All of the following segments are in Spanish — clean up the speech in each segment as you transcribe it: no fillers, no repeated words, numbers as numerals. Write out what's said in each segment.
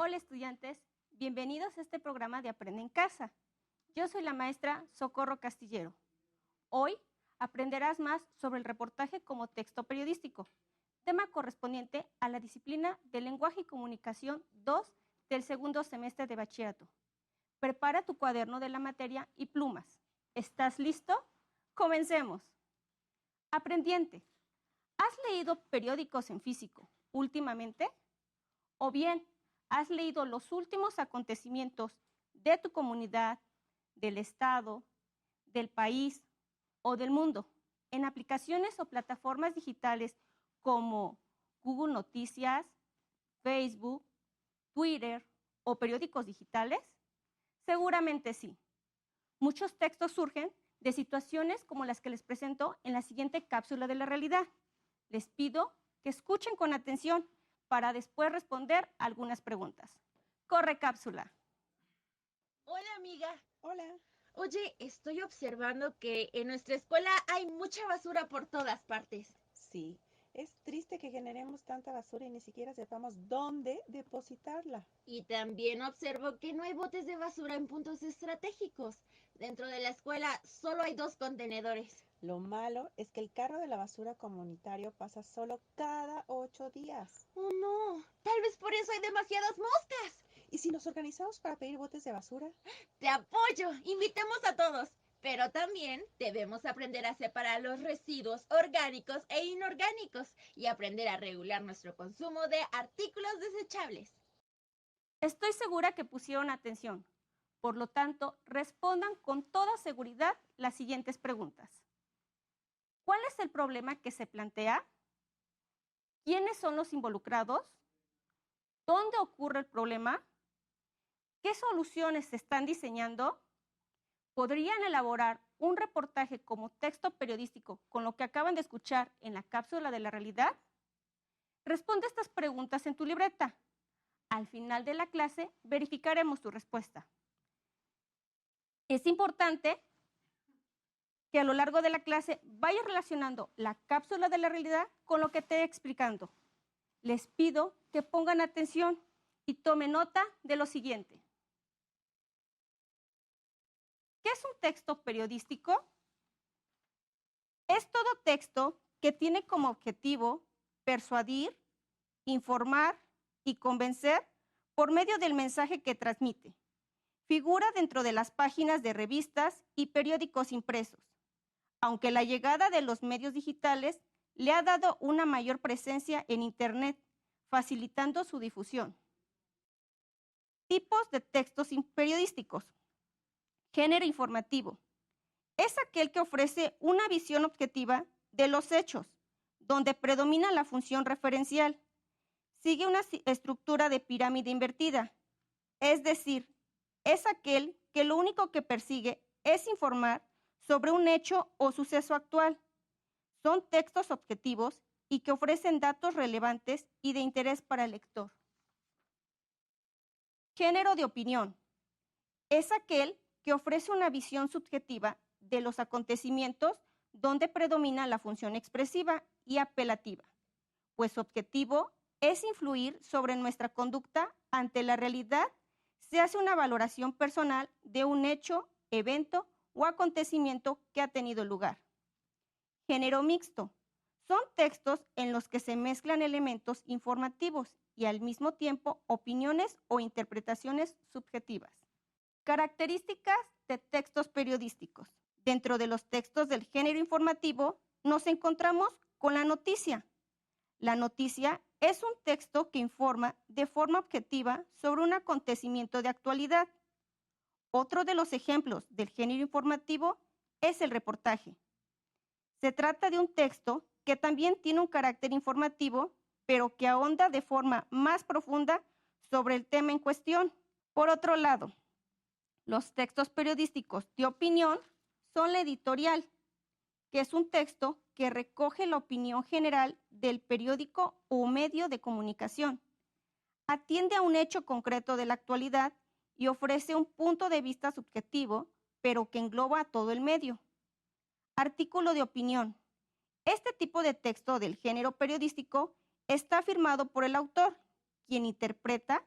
Hola estudiantes, bienvenidos a este programa de Aprende en Casa. Yo soy la maestra Socorro Castillero. Hoy aprenderás más sobre el reportaje como texto periodístico, tema correspondiente a la disciplina de Lenguaje y Comunicación 2 del segundo semestre de bachillerato. Prepara tu cuaderno de la materia y plumas. ¿Estás listo? Comencemos. Aprendiente, ¿has leído periódicos en físico últimamente? ¿O bien has leído los últimos acontecimientos de tu comunidad, del estado, del país o del mundo en aplicaciones o plataformas digitales como Google Noticias, Facebook, Twitter o periódicos digitales? Seguramente sí. Muchos textos surgen de situaciones como las que les presento en la siguiente cápsula de la realidad. Les pido que escuchen con atención para después responder algunas preguntas. Corre cápsula. Hola, amiga. Hola. Oye, estoy observando que en nuestra escuela hay mucha basura por todas partes. Sí, es triste que generemos tanta basura y ni siquiera sepamos dónde depositarla. Y también observo que no hay botes de basura en puntos estratégicos. Dentro de la escuela solo hay 2 contenedores. Lo malo es que el carro de la basura comunitario pasa solo cada 8 días. Oh, no. Tal vez por eso hay demasiadas moscas. ¿Y si nos organizamos para pedir botes de basura? Te apoyo. Invitemos a todos. Pero también debemos aprender a separar los residuos orgánicos e inorgánicos y aprender a regular nuestro consumo de artículos desechables. Estoy segura que pusieron atención. Por lo tanto, respondan con toda seguridad las siguientes preguntas. ¿Cuál es el problema que se plantea? ¿Quiénes son los involucrados? ¿Dónde ocurre el problema? ¿Qué soluciones se están diseñando? ¿Podrían elaborar un reportaje como texto periodístico con lo que acaban de escuchar en la cápsula de la realidad? Responde estas preguntas en tu libreta. Al final de la clase verificaremos tu respuesta. Es importante que a lo largo de la clase vayas relacionando la cápsula de la realidad con lo que te he explicando. Les pido que pongan atención y tomen nota de lo siguiente. ¿Qué es un texto periodístico? Es todo texto que tiene como objetivo persuadir, informar y convencer por medio del mensaje que transmite. Figura dentro de las páginas de revistas y periódicos impresos, aunque la llegada de los medios digitales le ha dado una mayor presencia en Internet, facilitando su difusión. Tipos de textos periodísticos. Género informativo. Es aquel que ofrece una visión objetiva de los hechos, donde predomina la función referencial. Sigue una estructura de pirámide invertida, es decir, es aquel que lo único que persigue es informar sobre un hecho o suceso actual. Son textos objetivos y que ofrecen datos relevantes y de interés para el lector. Género de opinión. Es aquel que ofrece una visión subjetiva de los acontecimientos donde predomina la función expresiva y apelativa, pues su objetivo es influir sobre nuestra conducta ante la realidad. Se hace una valoración personal de un hecho, evento o acontecimiento que ha tenido lugar. Género mixto. Son textos en los que se mezclan elementos informativos y al mismo tiempo opiniones o interpretaciones subjetivas. Características de textos periodísticos. Dentro de los textos del género informativo nos encontramos con la noticia. La noticia es un texto que informa de forma objetiva sobre un acontecimiento de actualidad. Otro de los ejemplos del género informativo es el reportaje. Se trata de un texto que también tiene un carácter informativo, pero que ahonda de forma más profunda sobre el tema en cuestión. Por otro lado, los textos periodísticos de opinión son la editorial, que es un texto que recoge la opinión general del periódico o medio de comunicación. Atiende a un hecho concreto de la actualidad y ofrece un punto de vista subjetivo, pero que engloba a todo el medio. Artículo de opinión. Este tipo de texto del género periodístico está firmado por el autor, quien interpreta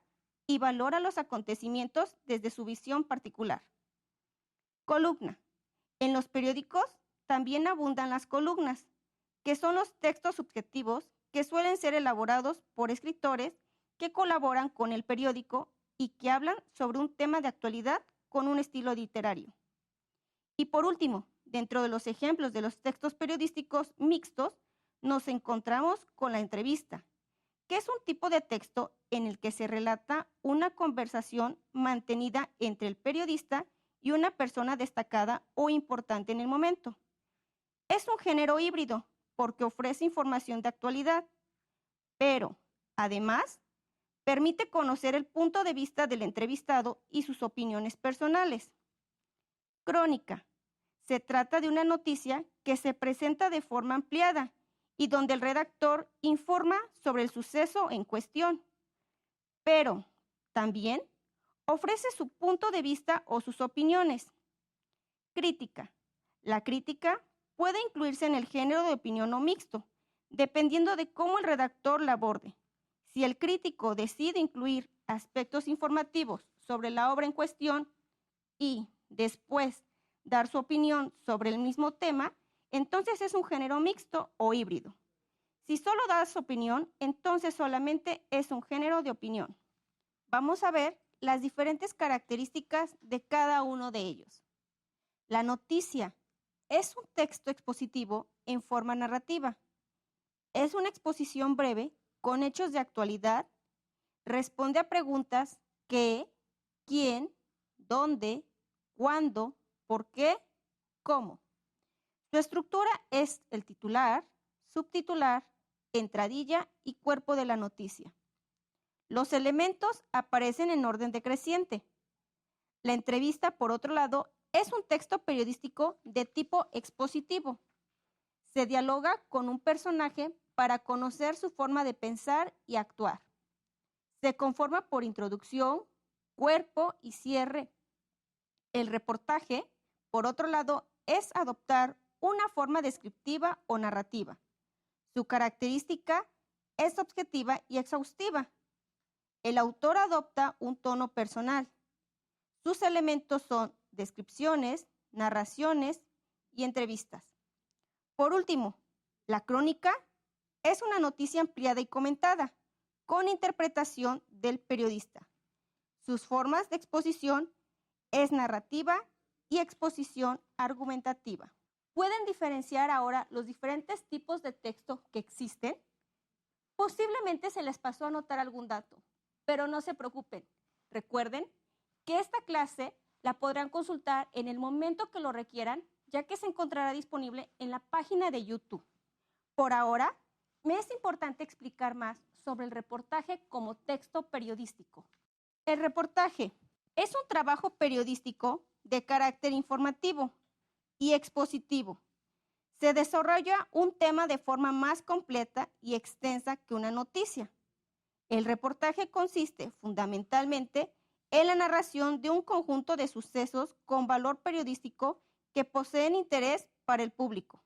y valora los acontecimientos desde su visión particular. Columna. En los periódicos también abundan las columnas, que son los textos subjetivos que suelen ser elaborados por escritores que colaboran con el periódico y que hablan sobre un tema de actualidad con un estilo literario. Y por último, dentro de los ejemplos de los textos periodísticos mixtos, nos encontramos con la entrevista, que es un tipo de texto en el que se relata una conversación mantenida entre el periodista y una persona destacada o importante en el momento. Es un género híbrido porque ofrece información de actualidad, pero además permite conocer el punto de vista del entrevistado y sus opiniones personales. Crónica. Se trata de una noticia que se presenta de forma ampliada y donde el redactor informa sobre el suceso en cuestión, pero también ofrece su punto de vista o sus opiniones. Crítica. La crítica puede incluirse en el género de opinión o mixto, dependiendo de cómo el redactor la aborde. Si el crítico decide incluir aspectos informativos sobre la obra en cuestión y después dar su opinión sobre el mismo tema, entonces es un género mixto o híbrido. Si solo da su opinión, entonces solamente es un género de opinión. Vamos a ver las diferentes características de cada uno de ellos. La noticia es un texto expositivo en forma narrativa. Es una exposición breve con hechos de actualidad. Responde a preguntas qué, quién, dónde, cuándo, por qué, cómo. Su estructura es el titular, subtitular, entradilla y cuerpo de la noticia. Los elementos aparecen en orden decreciente. La entrevista, por otro lado, es un texto periodístico de tipo expositivo. Se dialoga con un personaje para conocer su forma de pensar y actuar. Se conforma por introducción, cuerpo y cierre. El reportaje, por otro lado, es adoptar una forma descriptiva o narrativa. Su característica es objetiva y exhaustiva. El autor adopta un tono personal. Sus elementos son descripciones, narraciones y entrevistas. Por último, la crónica es una noticia ampliada y comentada, con interpretación del periodista. Sus formas de exposición es narrativa y exposición argumentativa. ¿Pueden diferenciar ahora los diferentes tipos de texto que existen? Posiblemente se les pasó a notar algún dato, pero no se preocupen. Recuerden que esta clase la podrán consultar en el momento que lo requieran, ya que se encontrará disponible en la página de YouTube. Por ahora, me es importante explicar más sobre el reportaje como texto periodístico. El reportaje es un trabajo periodístico de carácter informativo y expositivo. Se desarrolla un tema de forma más completa y extensa que una noticia. El reportaje consiste fundamentalmente en la narración de un conjunto de sucesos con valor periodístico que poseen interés para el público.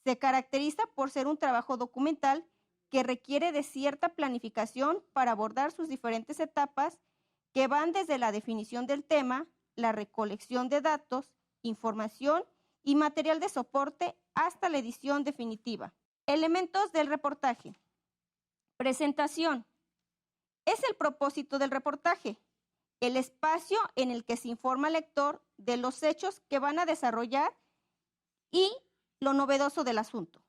Se caracteriza por ser un trabajo documental que requiere de cierta planificación para abordar sus diferentes etapas que van desde la definición del tema, la recolección de datos, información y material de soporte hasta la edición definitiva. Elementos del reportaje. Presentación. Es el propósito del reportaje, el espacio en el que se informa al lector de los hechos que van a desarrollar y lo novedoso del asunto.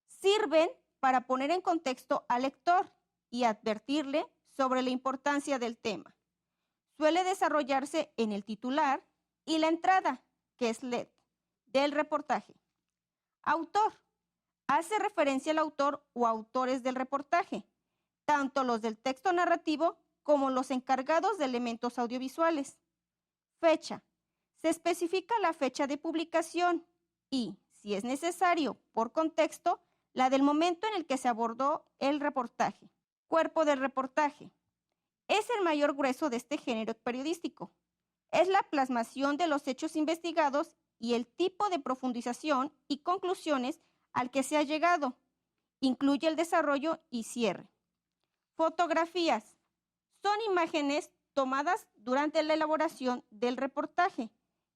Sirven para poner en contexto al lector y advertirle sobre la importancia del tema. Suele desarrollarse en el titular y la entrada, que es LED, del reportaje. Autor. Hace referencia al autor o autores del reportaje, tanto los del texto narrativo como los encargados de elementos audiovisuales. Fecha. Se especifica la fecha de publicación y, si es necesario, por contexto, la del momento en el que se abordó el reportaje. Cuerpo del reportaje. Es el mayor grueso de este género periodístico. Es la plasmación de los hechos investigados y el tipo de profundización y conclusiones al que se ha llegado. Incluye el desarrollo y cierre. Fotografías. son imágenes tomadas durante la elaboración del reportaje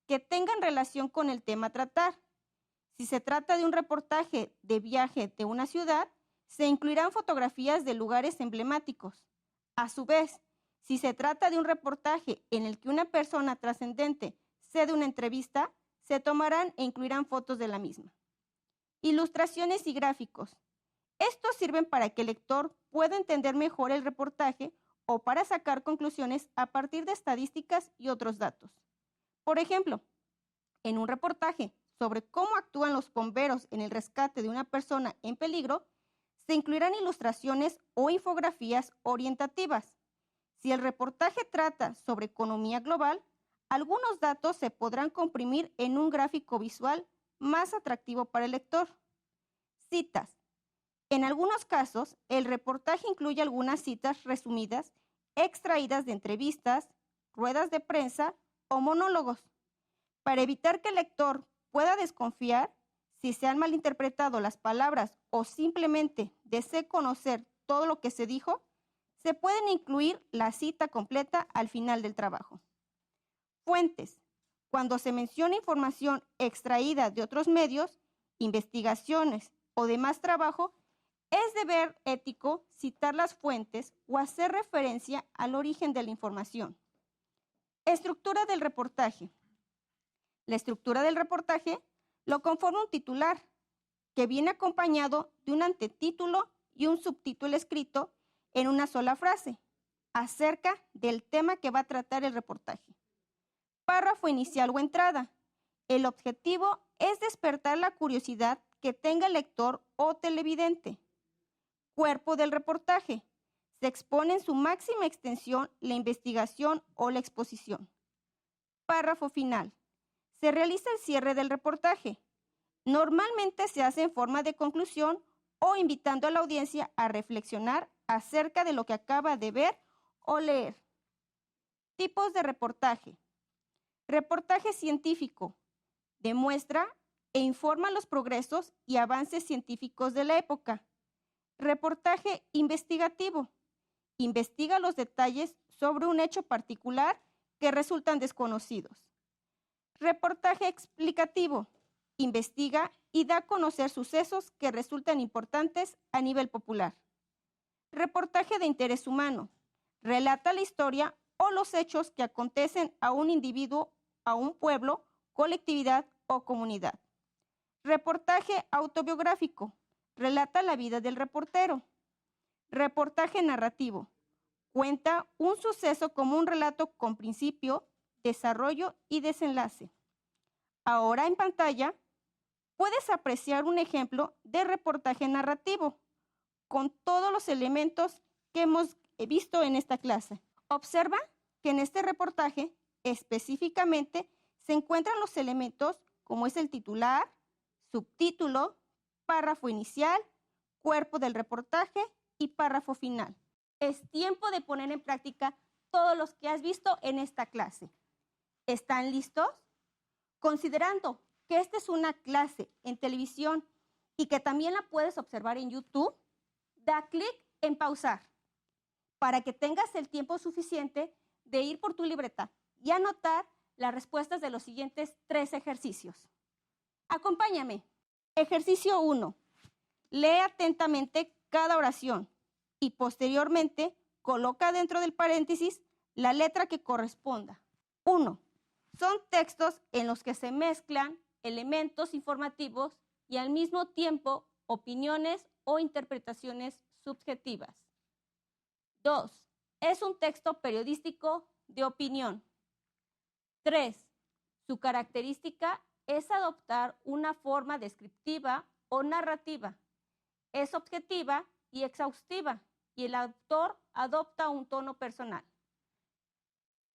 que tengan relación con el tema a tratar. Si se trata de un reportaje de viaje de una ciudad, se incluirán fotografías de lugares emblemáticos. A su vez, si se trata de un reportaje en el que una persona trascendente cede una entrevista, se tomarán e incluirán fotos de la misma. Ilustraciones y gráficos. Estos sirven para que el lector pueda entender mejor el reportaje o para sacar conclusiones a partir de estadísticas y otros datos. Por ejemplo, en un reportaje sobre cómo actúan los bomberos en el rescate de una persona en peligro, se incluirán ilustraciones o infografías orientativas. Si el reportaje trata sobre economía global, algunos datos se podrán comprimir en un gráfico visual más atractivo para el lector. Citas. En algunos casos, el reportaje incluye algunas citas resumidas, extraídas de entrevistas, ruedas de prensa o monólogos. Para evitar que el lector pueda desconfiar si se han malinterpretado las palabras o simplemente desee conocer todo lo que se dijo, se pueden incluir la cita completa al final del trabajo. Fuentes. Cuando se menciona información extraída de otros medios, investigaciones o demás trabajo, es deber ético citar las fuentes o hacer referencia al origen de la información. Estructura del reportaje. La estructura del reportaje lo conforma un titular, que viene acompañado de un antetítulo y un subtítulo escrito en una sola frase, acerca del tema que va a tratar el reportaje. Párrafo inicial o entrada. El objetivo es despertar la curiosidad que tenga el lector o televidente. Cuerpo del reportaje. Se expone en su máxima extensión la investigación o la exposición. Párrafo final. Se realiza el cierre del reportaje. Normalmente se hace en forma de conclusión o invitando a la audiencia a reflexionar acerca de lo que acaba de ver o leer. Tipos de reportaje. Reportaje científico. Demuestra e informa los progresos y avances científicos de la época. Reportaje investigativo. Investiga los detalles sobre un hecho particular que resultan desconocidos. Reportaje explicativo. Investiga y da a conocer sucesos que resultan importantes a nivel popular. Reportaje de interés humano. Relata la historia o los hechos que acontecen a un individuo, a un pueblo, colectividad o comunidad. Reportaje autobiográfico. Relata la vida del reportero. Reportaje narrativo. Cuenta un suceso como un relato con principio, desarrollo y desenlace. Ahora en pantalla puedes apreciar un ejemplo de reportaje narrativo con todos los elementos que hemos visto en esta clase. Observa que en este reportaje específicamente se encuentran los elementos como es el titular, subtítulo, párrafo inicial, cuerpo del reportaje y párrafo final. Es tiempo de poner en práctica todos los que has visto en esta clase. ¿Están listos? Considerando que esta es una clase en televisión y que también la puedes observar en YouTube, da clic en pausar para que tengas el tiempo suficiente de ir por tu libreta y anotar las respuestas de los siguientes 3 ejercicios. Acompáñame. Ejercicio 1. Lee atentamente cada oración y posteriormente coloca dentro del paréntesis la letra que corresponda. 1. Son textos en los que se mezclan elementos informativos y al mismo tiempo opiniones o interpretaciones subjetivas. 2. Es un texto periodístico de opinión. 3. Su característica es adoptar una forma descriptiva o narrativa. Es objetiva y exhaustiva y el autor adopta un tono personal.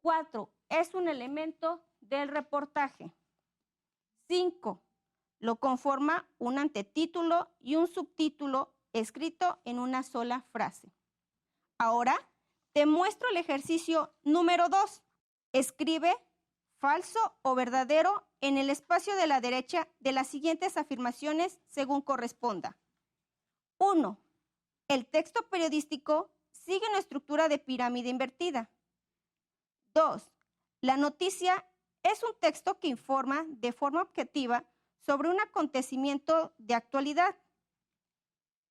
4. Es un elemento del reportaje. 5. Lo conforma un antetítulo y un subtítulo escrito en una sola frase. Ahora te muestro el ejercicio número 2. Escribe falso o verdadero en el espacio de la derecha de las siguientes afirmaciones según corresponda. 1. El texto periodístico sigue una estructura de pirámide invertida. 2. La noticia es un texto que informa de forma objetiva sobre un acontecimiento de actualidad.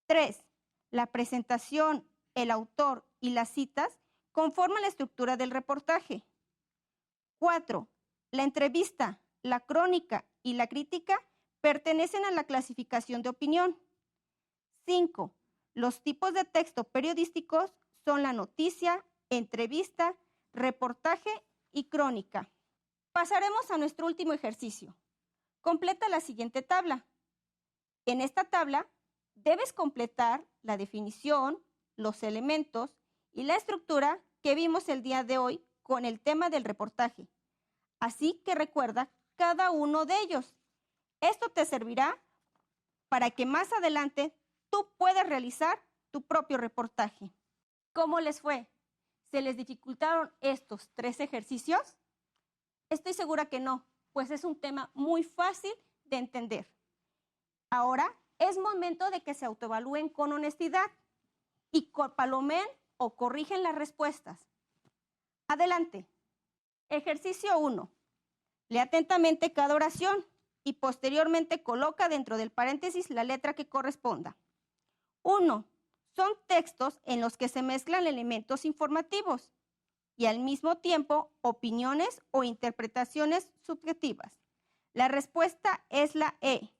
3. La presentación, el autor y las citas conforman la estructura del reportaje. 4. La entrevista, la crónica y la crítica pertenecen a la clasificación de opinión. 5. Los tipos de texto periodísticos son la noticia, entrevista, reportaje y crónica. Pasaremos a nuestro último ejercicio. Completa la siguiente tabla. En esta tabla debes completar la definición, los elementos y la estructura que vimos el día de hoy con el tema del reportaje. Así que recuerda cada uno de ellos. Esto te servirá para que más adelante tú puedas realizar tu propio reportaje. ¿Cómo les fue? ¿Se les dificultaron estos 3 ejercicios? Estoy segura que no, pues es un tema muy fácil de entender. Ahora es momento de que se autoevalúen con honestidad y palomen o corrigen las respuestas. Adelante. Ejercicio 1. Lee atentamente cada oración y posteriormente coloca dentro del paréntesis la letra que corresponda. 1. Son textos en los que se mezclan elementos informativos y al mismo tiempo opiniones o interpretaciones subjetivas. La respuesta es la E.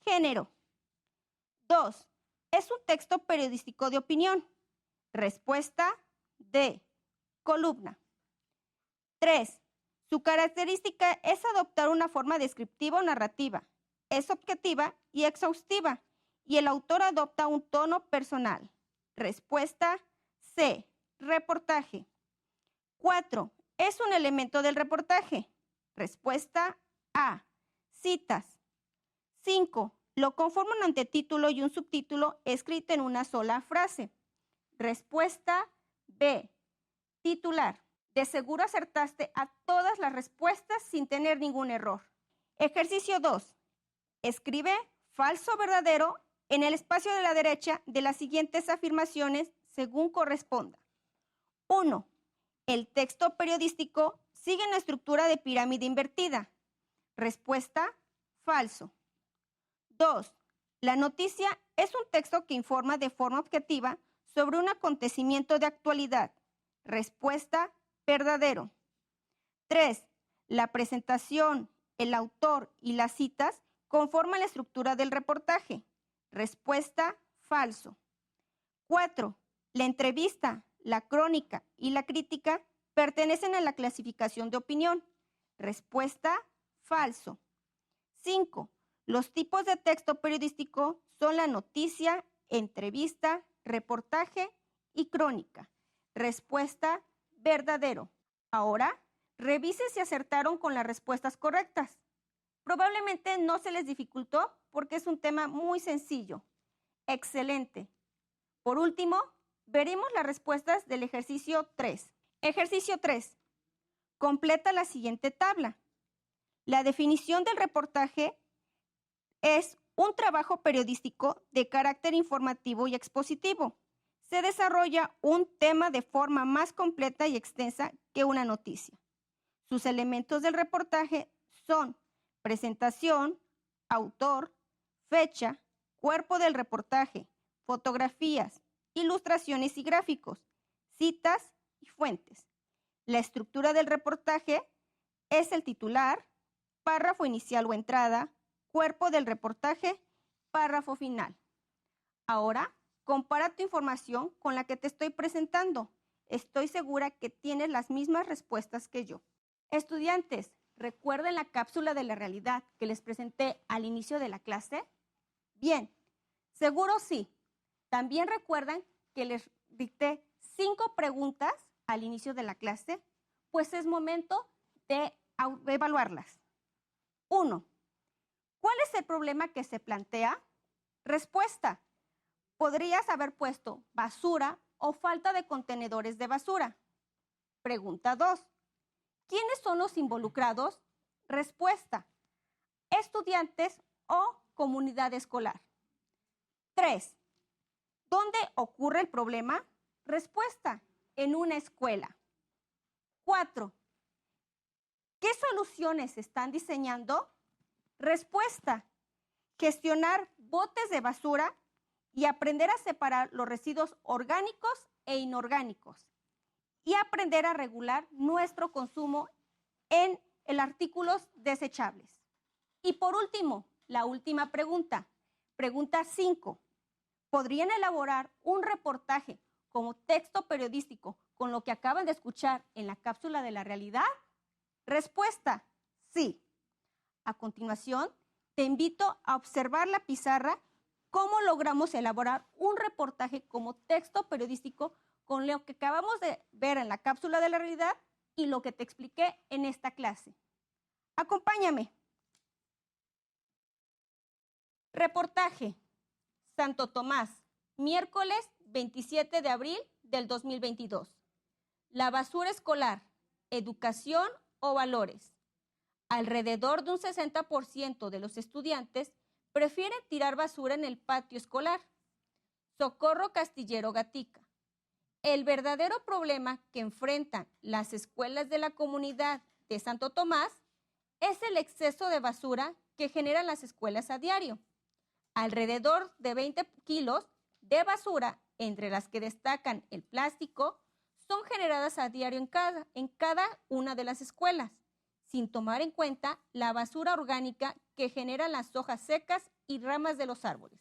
Género. 2. Es un texto periodístico de opinión. Respuesta D. Columna. 3. Su característica es adoptar una forma descriptiva o narrativa. Es objetiva y exhaustiva y el autor adopta un tono personal. Respuesta C. Reportaje. 4. Es un elemento del reportaje. Respuesta A. Citas. 5. Lo conforma un antetítulo y un subtítulo escrito en una sola frase. Respuesta B. Titular. De seguro acertaste a todas las respuestas sin tener ningún error. Ejercicio 2. Escribe falso o verdadero en el espacio de la derecha de las siguientes afirmaciones según corresponda. 1. El texto periodístico sigue una estructura de pirámide invertida. Respuesta falso. 2. La noticia es un texto que informa de forma objetiva sobre un acontecimiento de actualidad. Respuesta verdadero. 3. La presentación, el autor y las citas conforman la estructura del reportaje. Respuesta falso. 4. La entrevista, la crónica y la crítica pertenecen a la clasificación de opinión. Respuesta falso. 5. Los tipos de texto periodístico son la noticia, entrevista, reportaje y crónica. Respuesta verdadero. Ahora, revise si acertaron con las respuestas correctas. Probablemente no se les dificultó porque es un tema muy sencillo. Excelente. Por último, veremos las respuestas del ejercicio 3. Ejercicio 3. Completa la siguiente tabla. La definición del reportaje es un trabajo periodístico de carácter informativo y expositivo. Se desarrolla un tema de forma más completa y extensa que una noticia. Sus elementos del reportaje son presentación, autor, fecha, cuerpo del reportaje, fotografías, ilustraciones y gráficos, citas y fuentes. La estructura del reportaje es el titular, párrafo inicial o entrada, cuerpo del reportaje, párrafo final. Ahora, compara tu información con la que te estoy presentando. Estoy segura que tienes las mismas respuestas que yo. Estudiantes, ¿recuerdan la cápsula de la realidad que les presenté al inicio de la clase? Bien, seguro sí. ¿También recuerdan que les dicté 5 preguntas al inicio de la clase? Pues es momento de evaluarlas. 1. ¿Cuál es el problema que se plantea? Respuesta. Podrías haber puesto basura o falta de contenedores de basura. Pregunta 2. ¿Quiénes son los involucrados? Respuesta. Estudiantes o comunidad escolar. 3. ¿Dónde ocurre el problema? Respuesta: en una escuela. 4. ¿Qué soluciones están diseñando? Respuesta: gestionar botes de basura y aprender a separar los residuos orgánicos e inorgánicos y aprender a regular nuestro consumo en artículos desechables. Y por último, la última pregunta, pregunta 5. ¿Podrían elaborar un reportaje como texto periodístico con lo que acaban de escuchar en la cápsula de la realidad? Respuesta: sí. A continuación, te invito a observar la pizarra cómo logramos elaborar un reportaje como texto periodístico con lo que acabamos de ver en la cápsula de la realidad y lo que te expliqué en esta clase. Acompáñame. Reportaje: Santo Tomás, miércoles 27 de abril del 2022. La basura escolar, educación o valores. Alrededor de un 60% de los estudiantes prefieren tirar basura en el patio escolar. Socorro Castillero Gatica. El verdadero problema que enfrentan las escuelas de la comunidad de Santo Tomás es el exceso de basura que generan las escuelas a diario. Alrededor de 20 kilos de basura, entre las que destacan el plástico, son generadas a diario en cada una de las escuelas, sin tomar en cuenta la basura orgánica que generan las hojas secas y ramas de los árboles.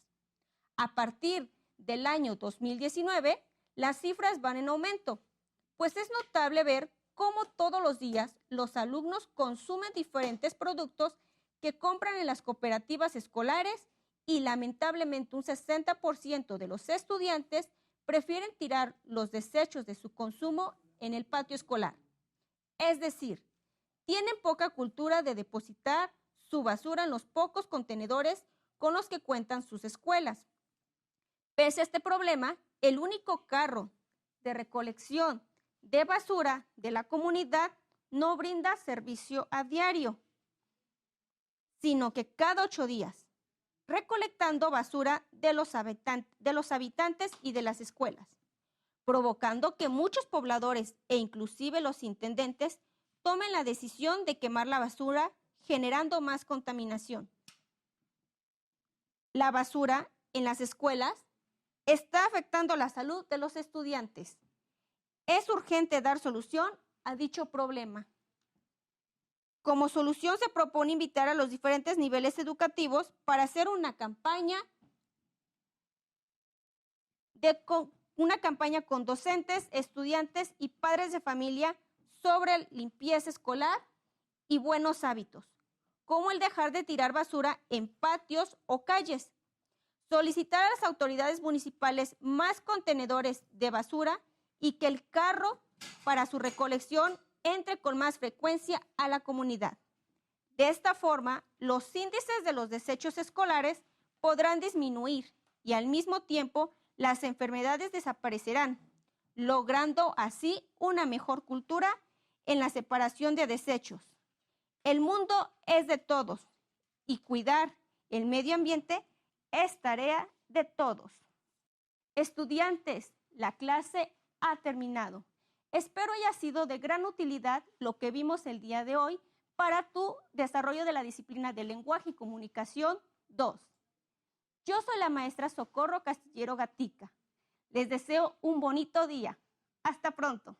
A partir del año 2019, las cifras van en aumento, pues es notable ver cómo todos los días los alumnos consumen diferentes productos que compran en las cooperativas escolares y lamentablemente un 60% de los estudiantes prefieren tirar los desechos de su consumo en el patio escolar. Es decir, tienen poca cultura de depositar su basura en los pocos contenedores con los que cuentan sus escuelas. Pese a este problema, el único carro de recolección de basura de la comunidad no brinda servicio a diario, sino que cada 8 días, recolectando basura de los habitantes y de las escuelas, provocando que muchos pobladores e inclusive los intendentes tomen la decisión de quemar la basura, generando más contaminación. La basura en las escuelas está afectando la salud de los estudiantes. Es urgente dar solución a dicho problema. Como solución se propone invitar a los diferentes niveles educativos para hacer una campaña con docentes, estudiantes y padres de familia sobre limpieza escolar y buenos hábitos, como el dejar de tirar basura en patios o calles, solicitar a las autoridades municipales más contenedores de basura y que el carro para su recolección entre con más frecuencia a la comunidad. De esta forma, los índices de los desechos escolares podrán disminuir y al mismo tiempo las enfermedades desaparecerán, logrando así una mejor cultura en la separación de desechos. El mundo es de todos y cuidar el medio ambiente es tarea de todos. Estudiantes, la clase ha terminado. Espero haya sido de gran utilidad lo que vimos el día de hoy para tu desarrollo de la disciplina de lenguaje y comunicación 2. Yo soy la maestra Socorro Castillero Gatica. Les deseo un bonito día. Hasta pronto.